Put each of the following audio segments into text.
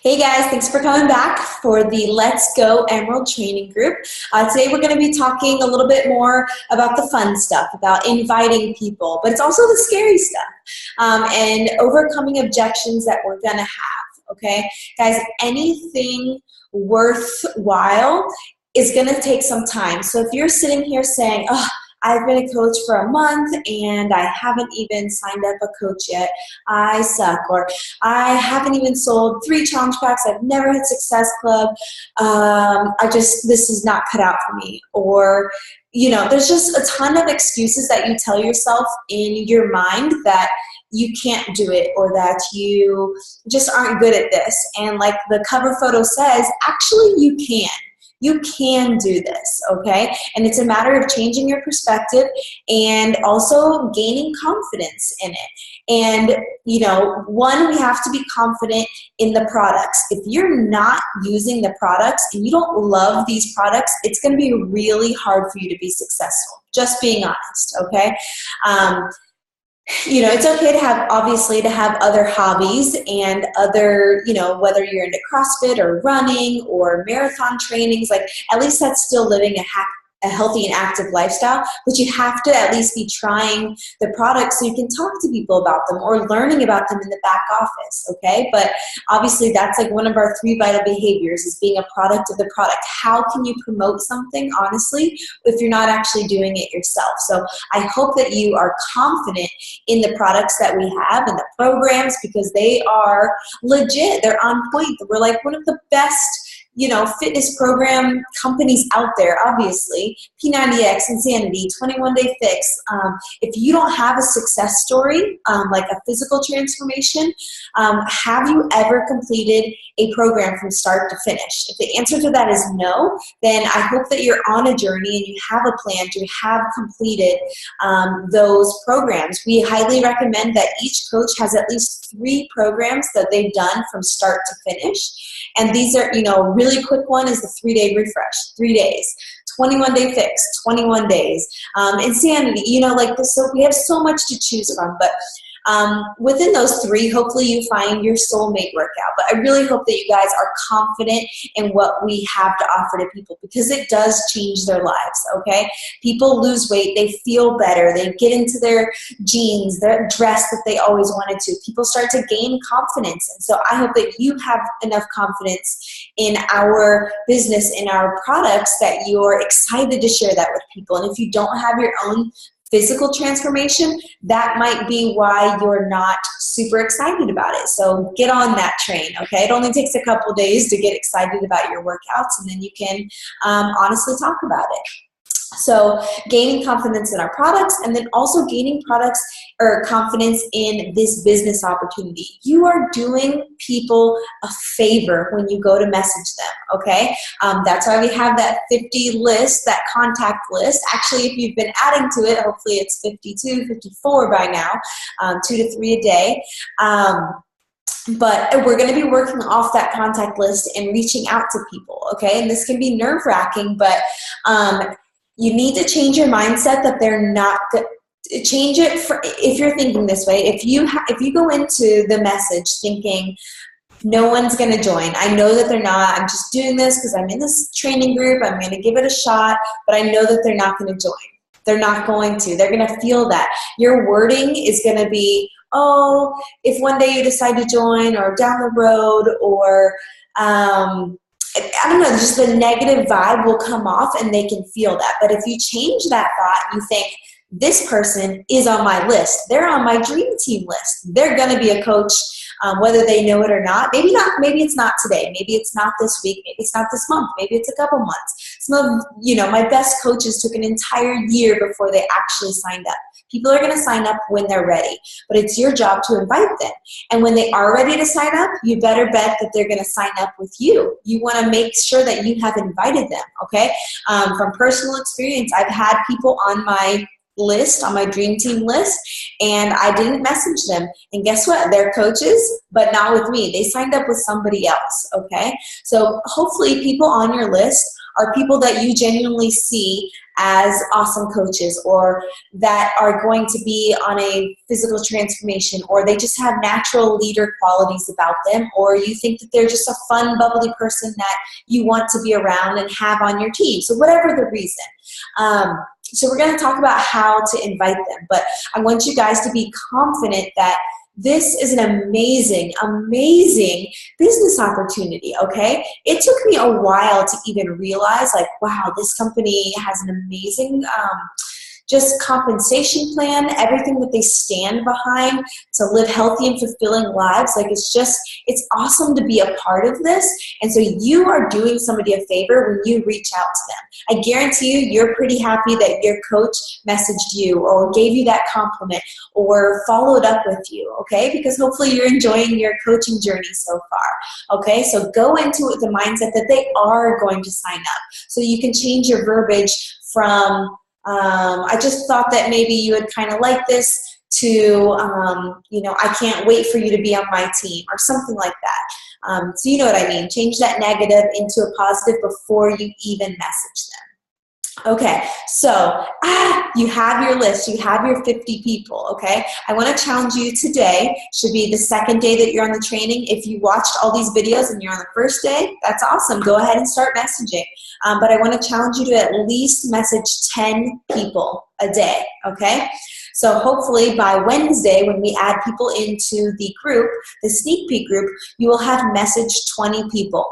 Hey guys, thanks for coming back for the Let's Go Emerald training group. Today we're going to be talking a little bit more about the fun stuff, about inviting people, but it's also the scary stuff and overcoming objections that we're going to have, okay? Guys, anything worthwhile is going to take some time. So if you're sitting here saying, oh, I've been a coach for a month and I haven't even signed up a coach yet, I suck, or I haven't even sold 3 challenge packs, I've never hit Success Club, this is not cut out for me, or there's just a ton of excuses that you tell yourself in your mind that you can't do it or that you just aren't good at this. And like the cover photo says, actually you can. You can do this, okay? And it's a matter of changing your perspective and also gaining confidence in it. And, one, we have to be confident in the products. If you're not using the products and you don't love these products, it's going to be really hard for you to be successful, just being honest, okay? It's okay to have other hobbies and other, whether you're into CrossFit or running or marathon trainings, like at least that's still living a healthy and active lifestyle, but you have to at least be trying the products so you can talk to people about them or learning about them in the back office, okay? But obviously that's like one of our 3 vital behaviors is being a product of the product. How can you promote something, honestly, if you're not actually doing it yourself? So I hope that you are confident in the products that we have and the programs because they are legit. They're on point. We're like one of the best fitness program companies out there, obviously. P90X, Insanity, 21 Day Fix. If you don't have a success story, like a physical transformation, have you ever completed a program from start to finish? If the answer to that is no, then I hope that you're on a journey and you have a plan to have completed those programs. We highly recommend that each coach has at least 3 programs that they've done from start to finish. And these are, really quick one is the 3-day refresh, 3 days. 21 Day Fix, 21 days. Insanity, like this. So we have so much to choose from. But within those 3, hopefully you find your soulmate workout. But I really hope that you guys are confident in what we have to offer to people because it does change their lives, okay? People lose weight, they feel better, they get into their jeans, their dress that they always wanted to. People start to gain confidence. And so I hope that you have enough confidence in our business, in our products, that you're excited to share that with people. And if you don't have your own physical transformation, that might be why you're not super excited about it. So get on that train, okay? It only takes a couple days to get excited about your workouts, and then you can honestly talk about it. So gaining confidence in our products and then also gaining confidence in this business opportunity. You are doing people a favor when you go to message them, okay? That's why we have that 50 list, that contact list. Actually, if you've been adding to it, hopefully it's 52, 54 by now, 2 to 3 a day. But we're going to be working off that contact list and reaching out to people, okay? And this can be nerve-wracking, but you need to change your mindset that they're not good. Change it if you're thinking this way. If you go into the message thinking no one's going to join, I know that they're not. I'm just doing this because I'm in this training group. I'm going to give it a shot, but I know that they're not going to join. They're not going to. They're going to feel that. Your wording is going to be, oh, if one day you decide to join, or down the road, or I don't know, just the negative vibe will come off and they can feel that. But if you change that thought, you think, this person is on my list. They're on my dream team list. They're going to be a coach, whether they know it or not. Maybe not. Maybe it's not today. Maybe it's not this week. Maybe it's not this month. Maybe it's a couple months. Some of, my best coaches took an entire year before they actually signed up. People are going to sign up when they're ready, but it's your job to invite them. And when they are ready to sign up, you better bet that they're going to sign up with you. You want to make sure that you have invited them, okay? From personal experience, I've had people on my list, on my dream team list, and I didn't message them. And guess what? They're coaches, but not with me. They signed up with somebody else, okay? So hopefully people on your list are people that you genuinely see as awesome coaches, or that are going to be on a physical transformation, or they just have natural leader qualities about them, or you think that they're just a fun, bubbly person that you want to be around and have on your team. So whatever the reason. So we're going to talk about how to invite them, but I want you guys to be confident that this is an amazing, amazing business opportunity, okay? It took me a while to even realize, like, wow, this company has an amazing just compensation plan, everything that they stand behind to live healthy and fulfilling lives. Like, it's awesome to be a part of this. And so you are doing somebody a favor when you reach out to them. I guarantee you, you're pretty happy that your coach messaged you or gave you that compliment or followed up with you, okay? Because hopefully you're enjoying your coaching journey so far, okay? So go into it with the mindset that they are going to sign up. So you can change your verbiage from, I just thought that maybe you would kind of like this, to, you know, I can't wait for you to be on my team, or something like that. So you know what I mean. Change that negative into a positive before you even message them. Okay, so you have your list, you have your 50 people, okay? I want to challenge you today, should be the second day that you're on the training. If you watched all these videos and you're on the first day, that's awesome. Go ahead and start messaging. But I want to challenge you to at least message 10 people a day, okay? So hopefully by Wednesday, when we add people into the group, the sneak peek group, you will have messaged 20 people.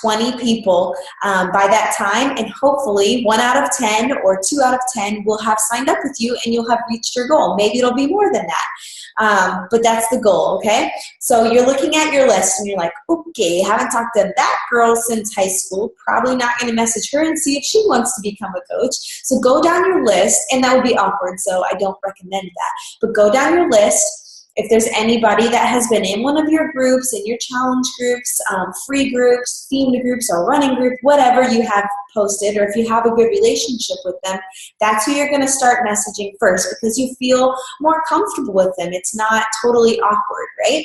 20 people by that time, and hopefully 1 out of 10 or 2 out of 10 will have signed up with you, and you'll have reached your goal. Maybe it'll be more than that, but that's the goal, okay? So you're looking at your list and you're like, okay, haven't talked to that girl since high school, probably not going to message her and see if she wants to become a coach. So go down your list, and that would be awkward, so I don't recommend that, but go down your list. If there's anybody that has been in one of your groups, in your challenge groups, free groups, themed groups, or running group, whatever you have posted, or if you have a good relationship with them, that's who you're going to start messaging first, because you feel more comfortable with them. It's not totally awkward, right?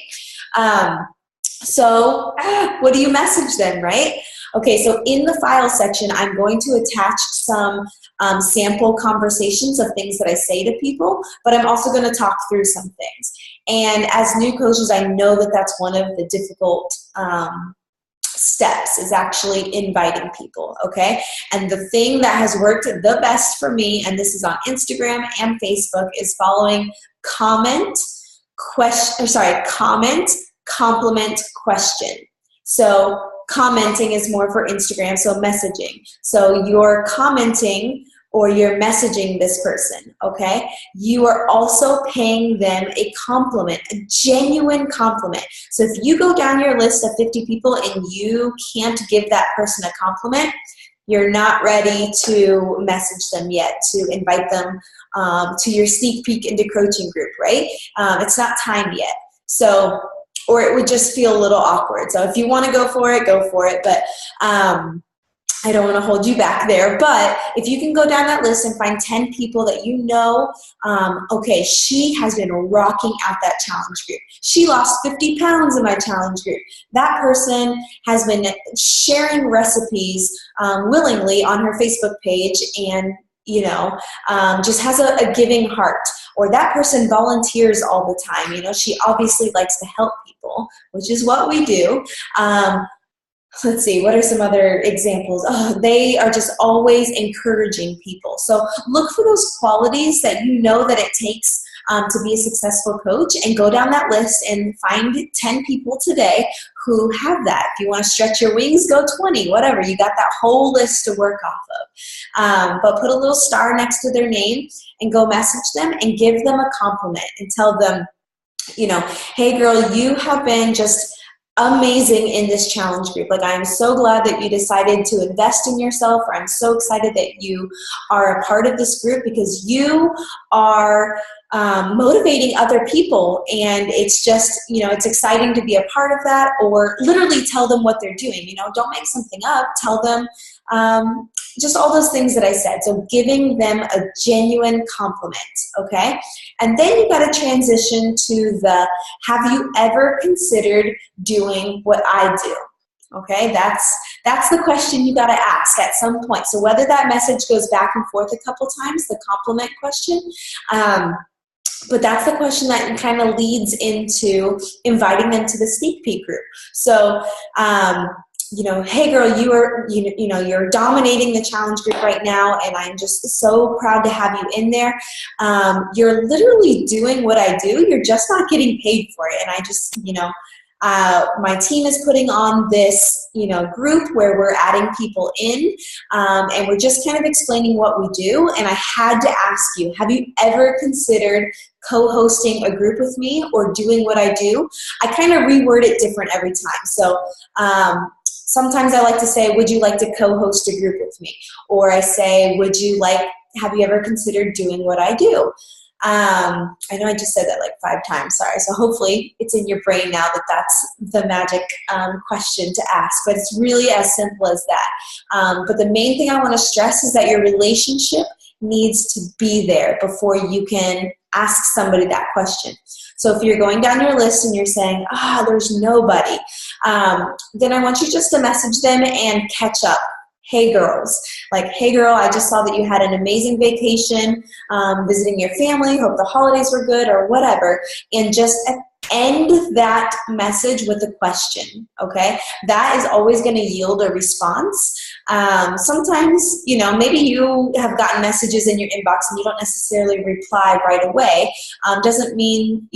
So what do you message them, right? Okay, so in the file section, I'm going to attach some sample conversations of things that I say to people, but I'm also going to talk through some things. And as new coaches, I know that that's one of the difficult steps, is actually inviting people, okay? And the thing that has worked the best for me, and this is on Instagram and Facebook, is following comment, compliment, question. So commenting is more for Instagram, so messaging. So you're commenting or you're messaging this person, okay? You are also paying them a compliment, a genuine compliment. So if you go down your list of 50 people and you can't give that person a compliment, you're not ready to message them yet, to invite them to your sneak peek into coaching group, right? It's not time yet. So, or it would just feel a little awkward. So if you want to go for it, go for it. But I don't want to hold you back there. But if you can go down that list and find 10 people that you know, okay, she has been rocking out that challenge group. She lost 50 pounds in my challenge group. That person has been sharing recipes willingly on her Facebook page, and just has a giving heart. Or that person volunteers all the time. She obviously likes to help people, which is what we do. Let's see, what are some other examples? Oh, they are just always encouraging people. So look for those qualities that you know that it takes to be a successful coach, and go down that list and find 10 people today who have that. If you want to stretch your wings, go 20, whatever. You got that whole list to work off of. But put a little star next to their name and go message them and give them a compliment and tell them, hey girl, you have been just amazing in this challenge group. Like, I'm so glad that you decided to invest in yourself, or I'm so excited that you are a part of this group, because you are motivating other people, and it's just, it's exciting to be a part of that. Or literally tell them what they're doing. Don't make something up. Tell them just all those things that I said. So giving them a genuine compliment, okay? And then you got to transition to the, have you ever considered doing what I do? Okay, that's the question you got to ask at some point. So whether that message goes back and forth a couple times, the compliment question, but that's the question that kind of leads into inviting them to the sneak peek group. So, you know, hey girl, you're dominating the challenge group right now, and I'm just so proud to have you in there. You're literally doing what I do. You're just not getting paid for it. And I just, my team is putting on this, group where we're adding people in, and we're just kind of explaining what we do. And I had to ask you, have you ever considered co-hosting a group with me or doing what I do? I kind of reword it different every time. So sometimes I like to say, would you like to co-host a group with me? Or I say, have you ever considered doing what I do? I know I just said that like 5 times, sorry. So hopefully it's in your brain now that that's the magic question to ask, but it's really as simple as that. But the main thing I want to stress is that your relationship needs to be there before you can ask somebody that question. So if you're going down your list and you're saying, there's nobody, then I want you just to message them and catch up. Hey girls, like, hey girl, I just saw that you had an amazing vacation, visiting your family, hope the holidays were good or whatever, and just end that message with a question, okay? That is always going to yield a response. Sometimes, maybe you have gotten messages in your inbox and you don't necessarily reply right away. Doesn't mean,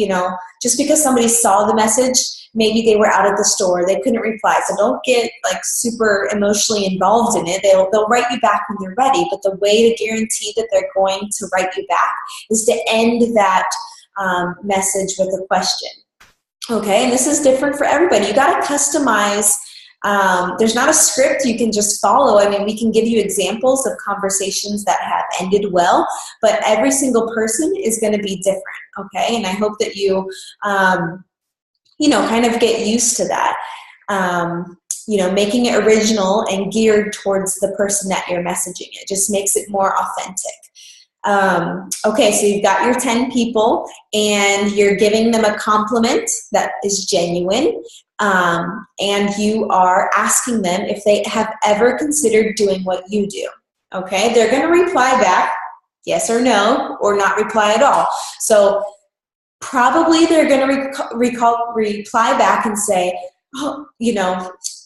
just because somebody saw the message, maybe they were out at the store, they couldn't reply. So don't get like super emotionally involved in it. They'll write you back when they're ready, but the way to guarantee that they're going to write you back is to end that message with a question. Okay, and this is different for everybody. You got to customize. There's not a script you can just follow. I mean, we can give you examples of conversations that have ended well, but every single person is going to be different. Okay, and I hope that you kind of get used to that. Making it original and geared towards the person that you're messaging. It just makes it more authentic. Okay, so you've got your 10 people and you're giving them a compliment that is genuine, and you are asking them if they have ever considered doing what you do. Okay, they're going to reply back yes or no, or not reply at all. So probably they're going to reply back and say, well,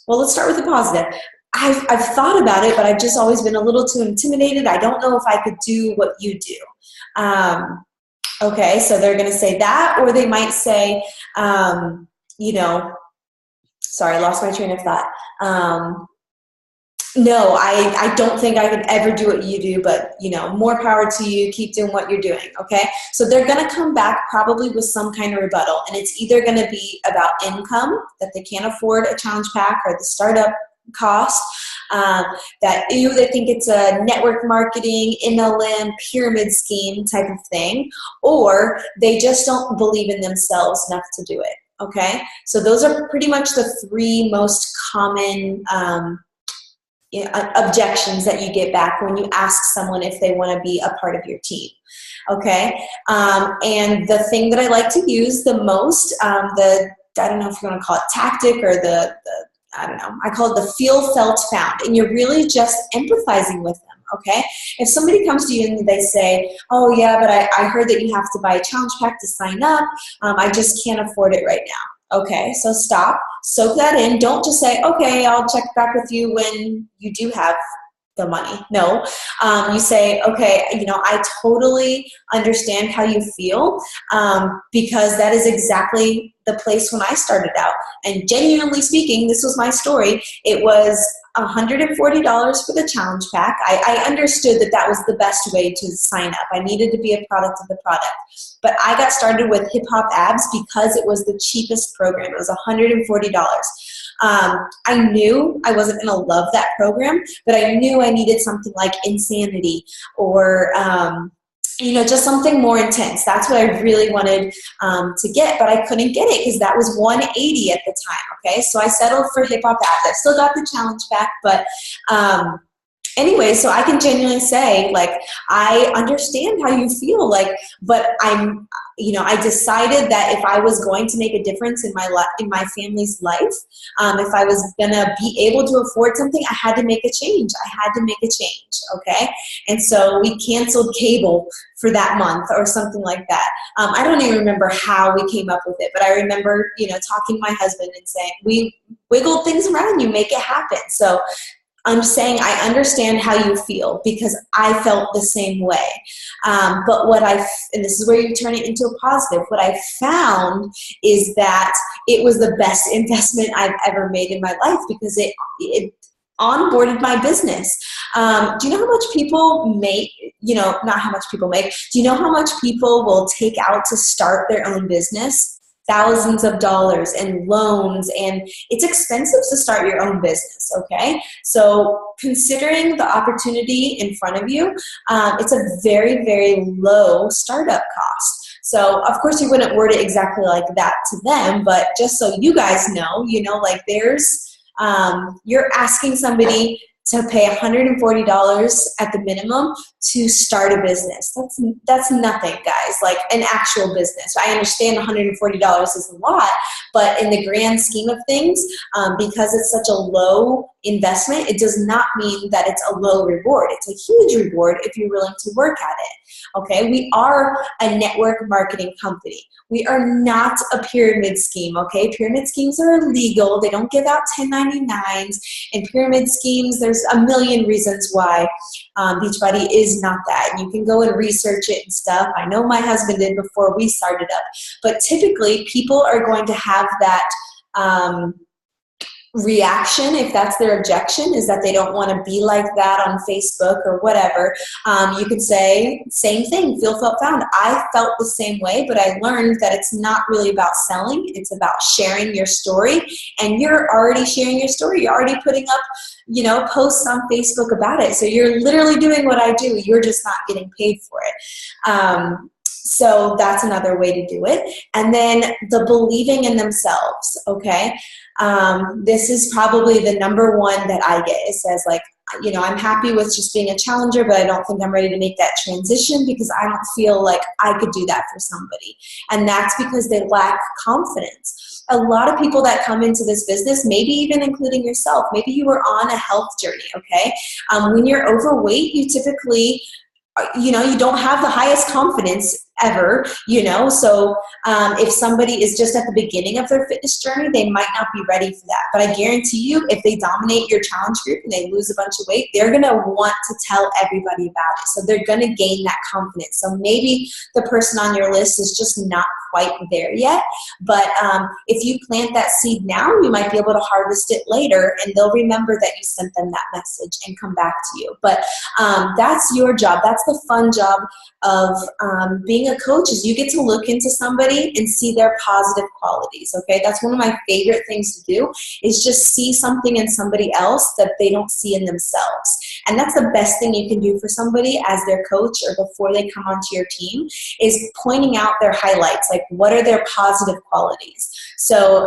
let's start with the positive. I've thought about it, but I've just always been a little too intimidated. I don't know if I could do what you do. Okay, so they're going to say that, or they might say, sorry, I lost my train of thought. No, I don't think I could ever do what you do, but, more power to you. Keep doing what you're doing, okay? So they're going to come back probably with some kind of rebuttal, and it's either going to be about income, that they can't afford a challenge pack, or the startup cost, that they think it's a network marketing, MLM, pyramid scheme type of thing, or they just don't believe in themselves enough to do it, okay? So those are pretty much the 3 most common objections that you get back when you ask someone if they want to be a part of your team. Okay, and the thing that I like to use the most, I don't know if you want to call it tactic or I don't know, I call it the feel, felt, found, and you're really just empathizing with them. Okay, if somebody comes to you and they say, oh yeah, but I heard that you have to buy a challenge pack to sign up, I just can't afford it right now. Okay, so stop, soak that in. Don't just say, okay, I'll check back with you when you do have the money. No, you say, okay, I totally understand how you feel, because that is exactly the place when I started out. And genuinely speaking, this was my story. It was $140 for the challenge pack. I understood that was the best way to sign up. I needed to be a product of the product. But I got started with Hip Hop Abs because it was the cheapest program. It was $140. I knew I wasn't going to love that program, but I knew I needed something like Insanity or just something more intense. That's what I really wanted to get, but I couldn't get it because that was $180 at the time. Okay, so I settled for Hip Hop Abs. I still got the challenge pack, but anyway, so I can genuinely say, like, I understand how you feel, like, but I decided that if I was going to make a difference in my family's life, if I was gonna be able to afford something, I had to make a change. I had to make a change, okay? And so we canceled cable for that month or something like that. I don't even remember how we came up with it, but I remember, talking to my husband and saying, we wiggled things around, you make it happen. So I'm saying I understand how you feel because I felt the same way. But and this is where you turn it into a positive, what I found is that it was the best investment I've ever made in my life because it onboarded my business. Do you know how much people make, not how much people make, do you know how much people will take out to start their own business? Thousands of dollars and loans, and it's expensive to start your own business, okay? So considering the opportunity in front of you, it's a very, very low startup cost. So of course you wouldn't word it exactly like that to them, but just so you guys know, like you're asking somebody to pay $140 at the minimum to start a business. That's nothing, guys, like an actual business. I understand $140 is a lot, but in the grand scheme of things, because it's such a low investment, it does not mean that it's a low reward. It's a huge reward if you're willing to work at it, okay? We are a network marketing company. We are not a pyramid scheme, okay? Pyramid schemes are illegal. They don't give out 1099s. And pyramid schemes, there's a million reasons why Beachbody is not that. And you can go and research it and stuff. I know my husband did before we started up. But typically, people are going to have that reaction, if that's their objection, is that they don't want to be like that on Facebook or whatever. You could say, same thing, feel, felt, found. I felt the same way, but I learned that it's not really about selling. It's about sharing your story, and you're already sharing your story. You're already putting up, posts on Facebook about it. So you're literally doing what I do. You're just not getting paid for it. So that's another way to do it. And then the believing in themselves, okay? This is probably the number one that I get. It says, like, I'm happy with just being a challenger, but I don't think I'm ready to make that transition because I don't feel like I could do that for somebody. And that's because they lack confidence. A lot of people that come into this business, maybe even including yourself, maybe you were on a health journey, okay? When you're overweight, you typically you don't have the highest confidence ever, so if somebody is just at the beginning of their fitness journey, they might not be ready for that. But I guarantee you, if they dominate your challenge group and they lose a bunch of weight, they're going to want to tell everybody about it. So they're going to gain that confidence. So maybe the person on your list is just not quite there yet, but if you plant that seed now, you might be able to harvest it later, and they'll remember that you sent them that message and come back to you. But that's your job. That's the fun job of being a coach, is you get to look into somebody and see their positive qualities, okay? That's one of my favorite things to do, is just see something in somebody else that they don't see in themselves. And that's the best thing you can do for somebody as their coach or before they come onto your team, is pointing out their highlights, like what are their positive qualities. So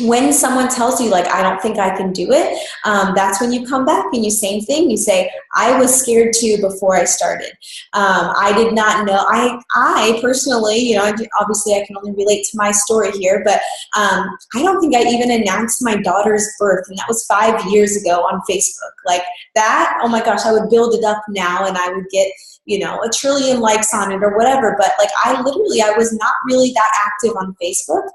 when someone tells you, like, I don't think I can do it, that's when you come back and you same thing. You say, I was scared too before I started. I did not know. I personally, obviously I can only relate to my story here, but I don't think I even announced my daughter's birth, and that was 5 years ago on Facebook. Like that, oh my gosh, I would build it up now and I would get a trillion likes on it or whatever. But like I was not really that active on Facebook,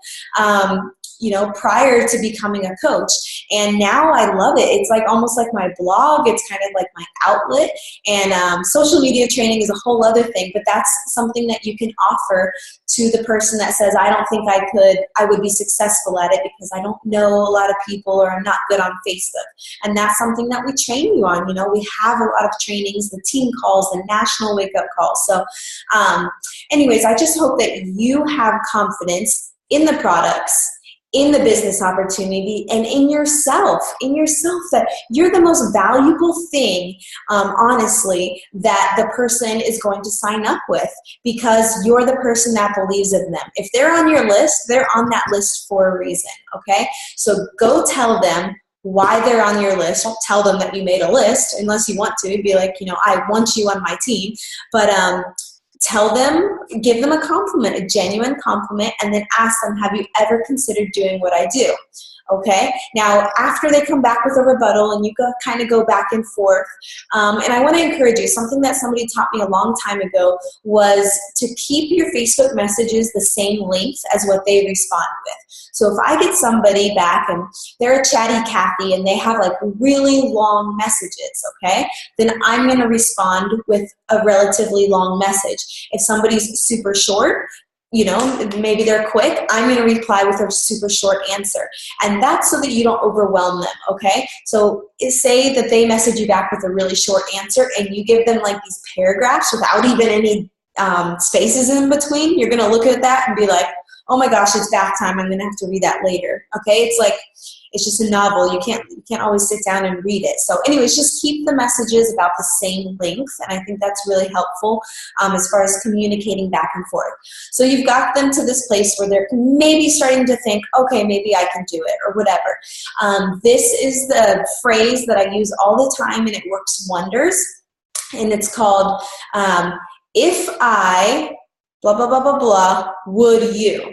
prior to becoming a coach. And now I love it. It's like almost like my blog. It's kind of like my outlet. And social media training is a whole other thing, but that's something that you can offer to the person that says, I don't think I would be successful at it because I don't know a lot of people, or I'm not good on Facebook. And that's something that we train you on. We have a lot of trainings, the team calls, the national wake up calls. So anyways, I just hope that you have confidence in the products, in the business opportunity, and in yourself, that you're the most valuable thing, honestly, that the person is going to sign up with, because you're the person that believes in them. If they're on your list, they're on that list for a reason, okay? So go tell them why they're on your list. Don't tell them that you made a list unless you want to. Be like, you know, I want you on my team. But tell them, give them a compliment, a genuine compliment, and then ask them, have you ever considered doing what I do? Okay, now after they come back with a rebuttal and you kind of go back and forth, and I want to encourage you, something that somebody taught me a long time ago was to keep your Facebook messages the same length as what they respond with. So if I get somebody back and they're a chatty Cathy and they have like really long messages, okay, then I'm going to respond with a relatively long message. If somebody's super short, you know, maybe they're quick, I'm going to reply with a super short answer. And that's so that you don't overwhelm them, okay? So say that they message you back with a really short answer and you give them like these paragraphs without even any spaces in between. You're going to look at that and be like, oh my gosh, it's bath time. I'm going to have to read that later, okay? It's like, it's just a novel. You can't always sit down and read it. So anyways, just keep the messages about the same length, and I think that's really helpful as far as communicating back and forth. So you've got them to this place where they're maybe starting to think, okay, maybe I can do it or whatever. This is the phrase that I use all the time, and it works wonders, and it's called, if I, blah, blah, blah, blah, blah, would you?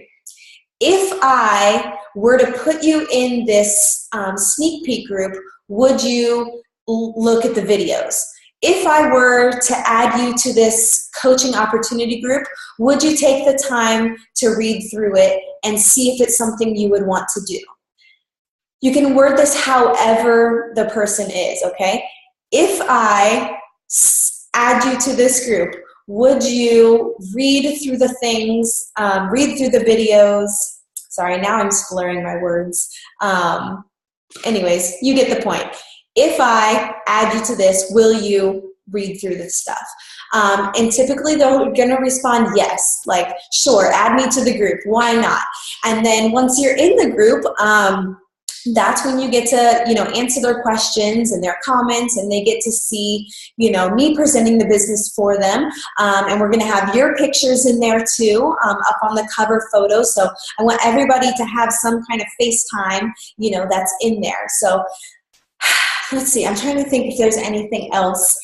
If I were to put you in this sneak peek group, would you look at the videos? If I were to add you to this coaching opportunity group, would you take the time to read through it and see if it's something you would want to do? You can word this however the person is, okay? If I add you to this group, would you read through the things, read through the videos? Sorry, now I'm slurring my words. Anyways, you get the point. If I add you to this, will you read through this stuff? And typically they're going to respond yes, like, sure, add me to the group. Why not? And then once you're in the group, that's when you get to, you know, answer their questions and their comments, and they get to see, you know, me presenting the business for them. And we're going to have your pictures in there too, up on the cover photo. So I want everybody to have some kind of FaceTime, you know, that's in there. So let's see, I'm trying to think if there's anything else.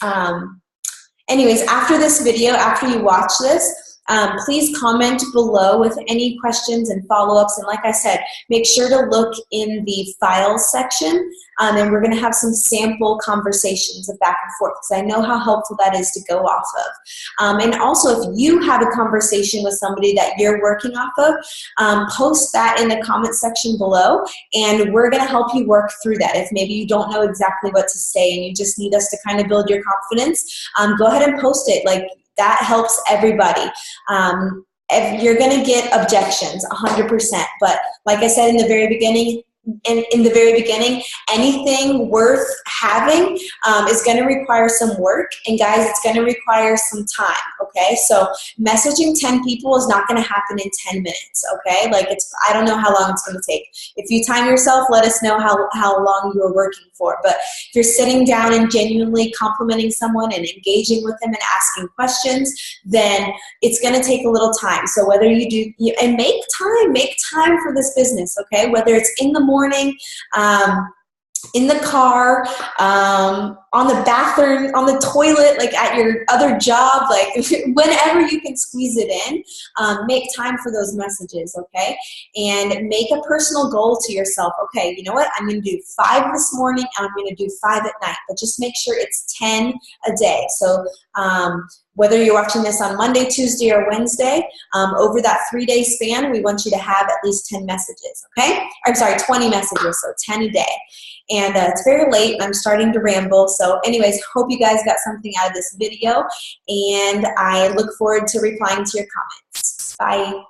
Anyways, after this video, after you watch this, please comment below with any questions and follow-ups. And like I said, make sure to look in the files section, and we're going to have some sample conversations of back and forth, because I know how helpful that is to go off of. And also, if you have a conversation with somebody that you're working off of, post that in the comment section below, and we're going to help you work through that. If maybe you don't know exactly what to say and you just need us to kind of build your confidence, go ahead and post it. Like, that helps everybody. If you're going to get objections, 100%. But like I said in the very beginning, anything worth having is going to require some work, and guys, it's going to require some time, okay? So messaging 10 people is not going to happen in 10 minutes, okay? Like, I don't know how long it's going to take. If you time yourself, let us know how long you are working for. But if you're sitting down and genuinely complimenting someone and engaging with them and asking questions, then it's going to take a little time. So whether you do, and make time for this business, okay? Whether it's in the morning, in the car, on the bathroom, on the toilet, like at your other job, like whenever you can squeeze it in, make time for those messages, okay? And make a personal goal to yourself. Okay, you know what? I'm going to do 5 this morning, and I'm going to do 5 at night, but just make sure it's 10 a day. So whether you're watching this on Monday, Tuesday, or Wednesday, over that 3-day span, we want you to have at least 10 messages, okay? I'm sorry, 20 messages, so 10 a day. And it's very late, and I'm starting to ramble. So anyways, hope you guys got something out of this video, and I look forward to replying to your comments. Bye.